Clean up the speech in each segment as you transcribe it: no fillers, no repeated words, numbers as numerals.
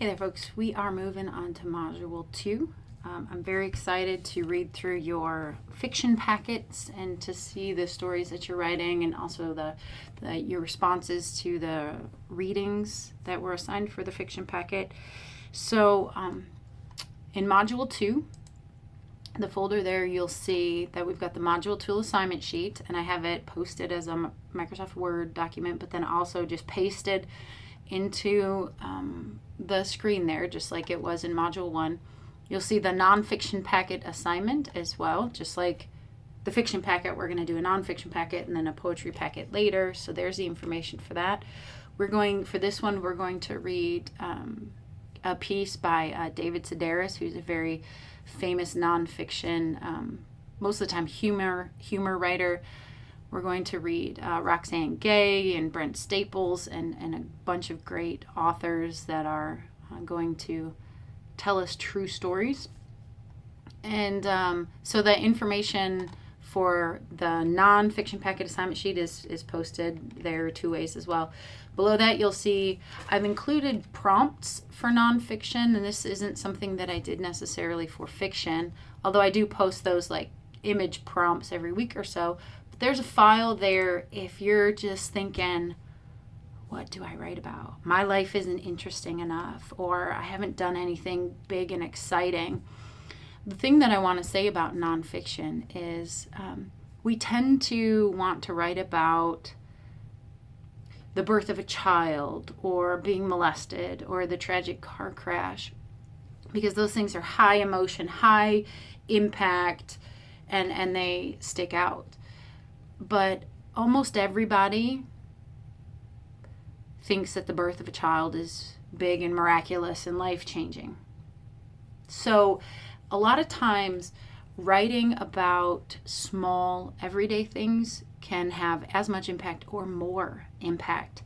Hey there, folks. We are moving on to Module 2. I'm very excited to read through your fiction packets and to see the stories that you're writing and also your responses to the readings that were assigned for the fiction packet. So in Module 2, the folder there, you'll see that we've got the Module 2 assignment sheet, and I have it posted as a Microsoft Word document, but then also just pasted into the screen there, just like it was in Module 1. You'll see the nonfiction packet assignment as well, just like the fiction packet. We're going to do a nonfiction packet and then a poetry packet later, so there's the information for that. For this one, we're going to read a piece by David Sedaris, who's a very famous nonfiction, most of the time humor writer. We're going to read Roxane Gay and Brent Staples and a bunch of great authors that are going to tell us true stories. And so the information for the nonfiction packet assignment sheet is posted there 2 ways as well. Below that, you'll see I've included prompts for nonfiction, and this isn't something that I did necessarily for fiction, although I do post those like image prompts every week or so. But there's a file there if you're just thinking, what do I write about? My life isn't interesting enough, or I haven't done anything big and exciting. The thing that I want to say about nonfiction is we tend to want to write about the birth of a child or being molested or the tragic car crash, because those things are high emotion, high impact, and they stick out. But almost everybody thinks that the birth of a child is big and miraculous and life-changing. So a lot of times writing about small everyday things can have as much impact or more impact.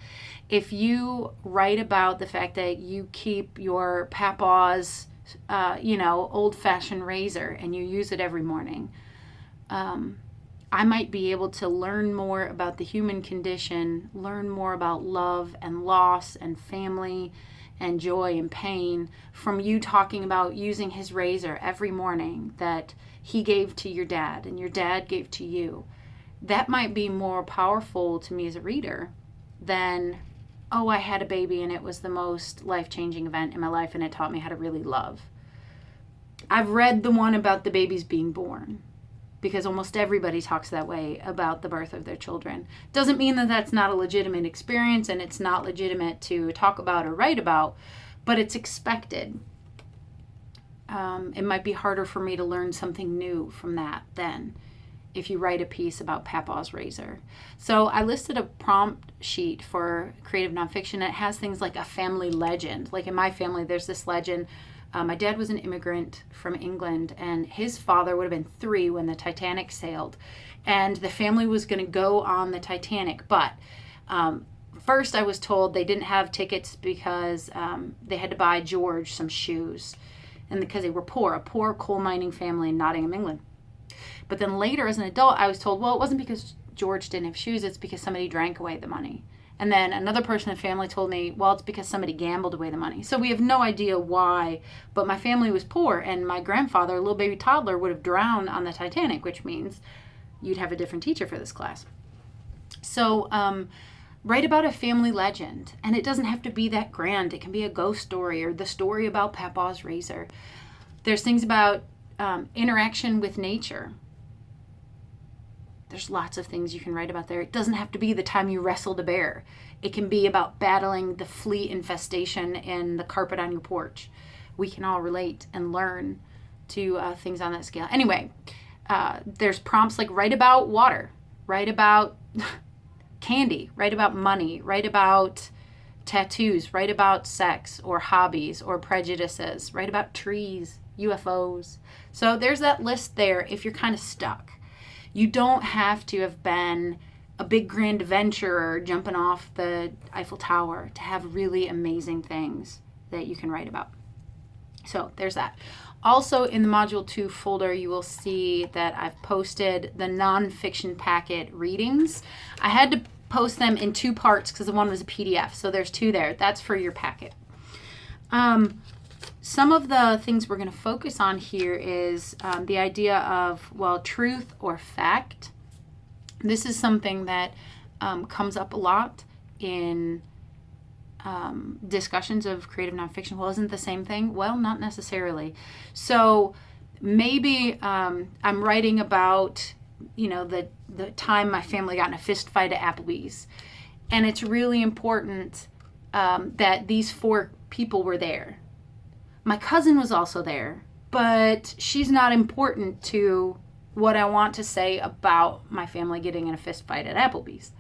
If you write about the fact that you keep your papa's old-fashioned razor and you use it every morning, I might be able to learn more about the human condition, learn more about love and loss and family and joy and pain from you talking about using his razor every morning that he gave to your dad and your dad gave to you. That might be more powerful to me as a reader than, oh, I had a baby and it was the most life-changing event in my life and it taught me how to really love. I've read the one about the babies being born, because almost everybody talks that way about the birth of their children. Doesn't mean that that's not a legitimate experience and it's not legitimate to talk about or write about, but it's expected. It might be harder for me to learn something new from that than if you write a piece about Papa's razor. So I listed a prompt sheet for creative nonfiction. It has things like a family legend. Like in my family, there's this legend. My dad was an immigrant from England, and his father would have been 3 when the Titanic sailed. And the family was going to go on the Titanic. But first I was told they didn't have tickets because they had to buy George some shoes. And because they were a poor coal mining family in Nottingham, England. But then later as an adult, I was told, well, it wasn't because George didn't have shoes, it's because somebody drank away the money. And then another person in the family told me, well, it's because somebody gambled away the money. So we have no idea why, but my family was poor, and my grandfather, a little baby toddler, would have drowned on the Titanic, which means you'd have a different teacher for this class. So write about a family legend, and it doesn't have to be that grand. It can be a ghost story or the story about Papa's razor. There's things about interaction with nature. There's lots of things you can write about there. It doesn't have to be the time you wrestled a bear. It can be about battling the flea infestation in the carpet on your porch. We can all relate and learn to things on that scale. Anyway, there's prompts like write about water, write about candy, write about money, write about tattoos, write about sex or hobbies or prejudices, write about trees, UFOs. So there's that list there if you're kind of stuck. You don't have to have been a big grand adventurer jumping off the Eiffel Tower to have really amazing things that you can write about. So there's that. Also in the Module 2 folder, you will see that I've posted the nonfiction packet readings. I had to post them in 2 parts because the one was a PDF, so there's 2 there. That's for your packet. Some of the things we're going to focus on here is the idea of, well, truth or fact. This is something that comes up a lot in discussions of creative nonfiction. Well, isn't the same thing? Well, not necessarily. So maybe I'm writing about, the time my family got in a fist fight at Applebee's. And it's really important that these 4 people were there. My cousin was also there, but she's not important to what I want to say about my family getting in a fist fight at Applebee's.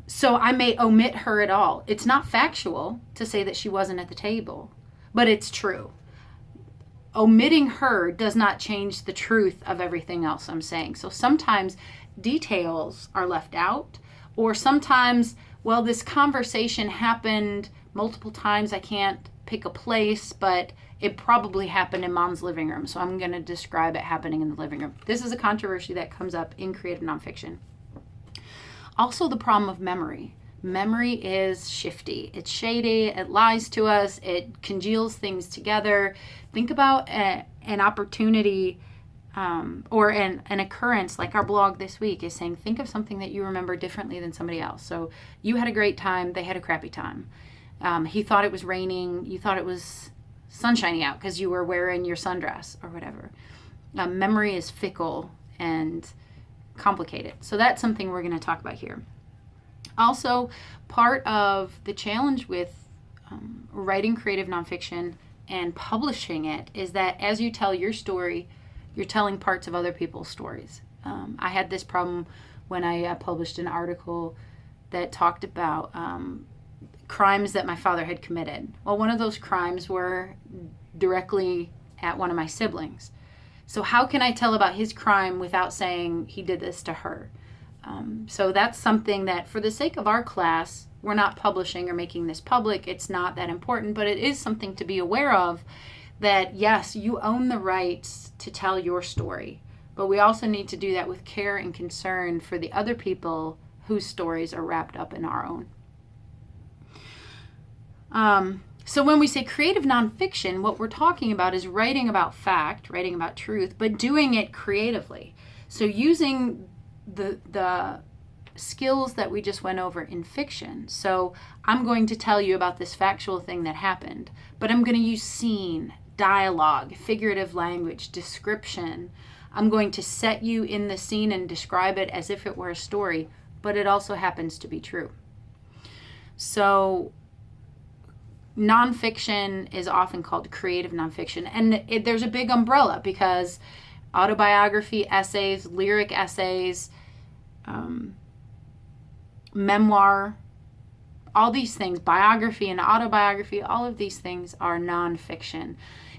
So I may omit her at all. It's not factual to say that she wasn't at the table, but it's true. Omitting her does not change the truth of everything else I'm saying. So sometimes details are left out, or sometimes, well, this conversation happened multiple times. I can't pick a place, but it probably happened in Mom's living room. So I'm going to describe it happening in the living room. This is a controversy that comes up in creative nonfiction. Also, the problem of memory. Memory is shifty. It's shady. It lies to us. It congeals things together. Think about an opportunity or an occurrence like our blog this week is saying, think of something that you remember differently than somebody else. So you had a great time. They had a crappy time. He thought it was raining. You thought it was sunshiny out because you were wearing your sundress or whatever. Memory is fickle and complicated. So that's something we're going to talk about here. Also, part of the challenge with writing creative nonfiction and publishing it is that as you tell your story, you're telling parts of other people's stories. I had this problem when I published an article that talked about crimes that my father had committed. Well, one of those crimes were directly at one of my siblings. So how can I tell about his crime without saying he did this to her? So that's something that for the sake of our class, we're not publishing or making this public. It's not that important, but it is something to be aware of that, yes, you own the rights to tell your story, but we also need to do that with care and concern for the other people whose stories are wrapped up in our own. So when we say creative nonfiction, what we're talking about is writing about fact, writing about truth, but doing it creatively. So using the skills that we just went over in fiction. So I'm going to tell you about this factual thing that happened, but I'm going to use scene, dialogue, figurative language, description. I'm going to set you in the scene and describe it as if it were a story, but it also happens to be true. So nonfiction is often called creative nonfiction, and there's a big umbrella because autobiography, essays, lyric essays, memoir, all these things, biography and autobiography, all of these things are nonfiction.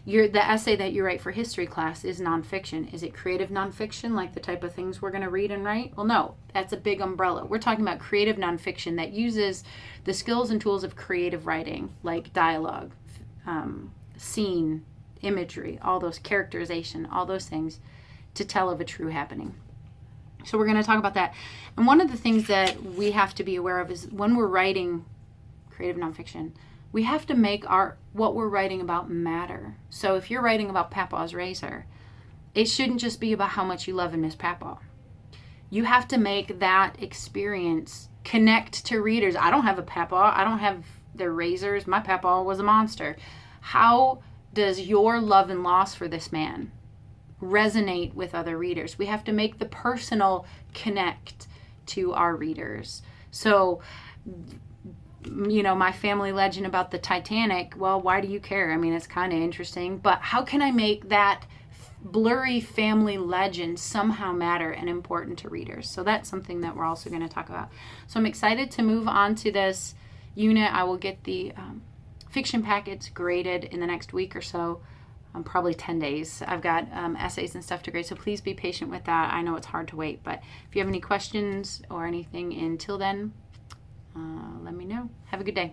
The essay that you write for history class is nonfiction. Is it creative nonfiction, like the type of things we're going to read and write? Well, no, that's a big umbrella. We're talking about creative nonfiction that uses the skills and tools of creative writing, like dialogue, scene, imagery, all those characterization, all those things to tell of a true happening. So we're going to talk about that. And one of the things that we have to be aware of is when we're writing creative nonfiction, we have to make what we're writing about matter. So if you're writing about Papa's razor, it shouldn't just be about how much you love and miss Papa. You have to make that experience connect to readers. I don't have a Papa. I don't have their razors. My Papa was a monster. How does your love and loss for this man resonate with other readers? We have to make the personal connect to our readers. So, my family legend about the Titanic, well, why do you care? I mean, it's kind of interesting, but how can I make that blurry family legend somehow matter and important to readers? So that's something that we're also going to talk about. So I'm excited to move on to this unit. I will get the fiction packets graded in the next week or so, probably 10 days. I've got essays and stuff to grade, so please be patient with that. I know it's hard to wait, but if you have any questions or anything until then, let me know. Have a good day.